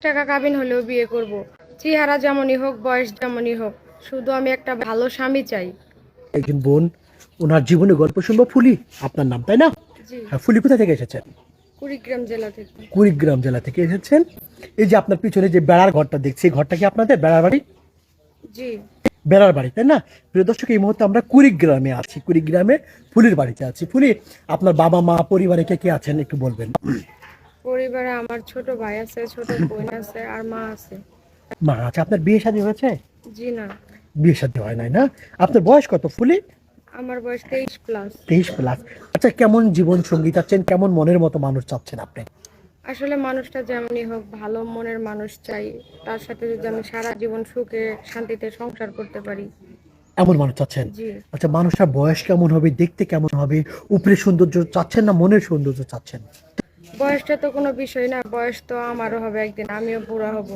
টাকা কাবিন হলেও বিয়ে করব। চেহারা যেমনই হোক, বয়স যেমনই হোক, শুধু আমি একটা ভালো স্বামী চাই। একজন বোন, ওনার জীবনে গল্প শুনবো। ফুলি আপনার নাম, তাই না? জি। হ্যাঁ, ফুলি কোথা থেকে এসেছেন? কুড়িগ্রাম জেলা থেকে। কুড়িগ্রাম জেলা থেকে এসেছেন। এই যে আপনার পিছনে যে বেড়ার ঘরটা দেখছি, এই ঘরটা কি আপনাদের বেড়ার বাড়ি? জি। বেড়ার বাড়ি, তাই না? প্রিয় দর্শক, এই মুহূর্তে আমরা কুড়িগ্রামে আছি। কুড়িগ্রামে ফুলির বাড়িতে আছি। ফুলি, আপনার বাবা মা পরিবারে কে কে আছেন একটু বলবেন? পরিবারে আমার ছোট ভাই আছে, ছোট বোন আছে, আর মা আছে। মা আছে। আপনার বিয়ে শাদী হয়েছে? জি না। বিয়ে শাদী হয় নাই না? আপনার বয়স কত ফুলি? আমার বয়স 23+। 23+। আচ্ছা, কেমন জীবন সঙ্গী চাচ্ছেন? কেমন মনের মতো মানুষ চাচ্ছেন আপনি? আসলে মানুষটা যেমনই হোক, ভালো মনের মানুষ চাই। তার সাথে যদি আমি সারা জীবন সুখে শান্তিতে সংসার করতে পারি। এমন মানুষ চাচ্ছেন? জি। আচ্ছা, মানুষটার বয়স কেমন হবে, দেখতে কেমন হবে? উপরে সৌন্দর্য চাচ্ছেন না মনের সৌন্দর্য চাচ্ছেন? বয়সটা তো কোনো বিষয় না, বয়স তো আমারও হবে একদিন, আমিও বুড়া হব।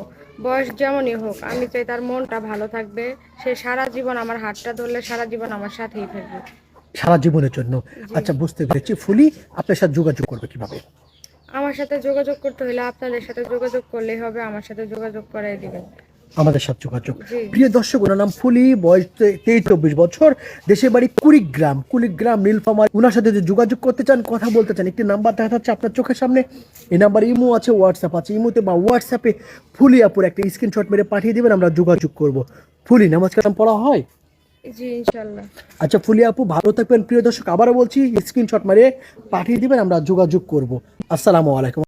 বয়স যেমনই হোক, আমি চাই তার মনটা ভালো থাকবে। সে সারা জীবন আমার হাতটা ধরলে সারা জীবন আমার সাথেই থাকবে। সারা জীবনের জন্য? জি। আচ্ছা, বুঝতে পেরেছি। ফুলি, আপনার সাথে যোগাযোগ করবে কিভাবে? আমার সাথে যোগাযোগ করতে হলে আপনাদের সাথে যোগাযোগ করলেই হবে, আমার সাথে যোগাযোগ করাই দিবেন। আমাদের সাথে যোগাযোগ। জি। প্রিয় দর্শক, ওনার নাম ফুলি, বয়স 23-24 বছর, দেশের বাড়ি কুড়িগ্রাম। কুড়িগ্রাম নীলফামারী। ওনার সাথে যদি যোগাযোগ করতে চান, কথা বলতে চান, একটি নাম্বার দেখা যাচ্ছে আপনার চোখের সামনে। এই নাম্বারে ইমো আছে, হোয়াটসঅ্যাপ আছে। ইমোতে বা হোয়াটসঅ্যাপে ফুলি আপুর একটা স্ক্রিনশট মেরে পাঠিয়ে দিবেন, আমরা যোগাযোগ করব। ফুলি, নামাজ কালাম পড়া হয়? জি, ইনশাল্লাহ। আচ্ছা ফুলি আপু, ভালো থাকবেন। প্রিয় দর্শক, আবারও বলছি, স্ক্রিনশট মেরে পাঠিয়ে দিবেন, আমরা যোগাযোগ করব। আসসালামু আলাইকুম।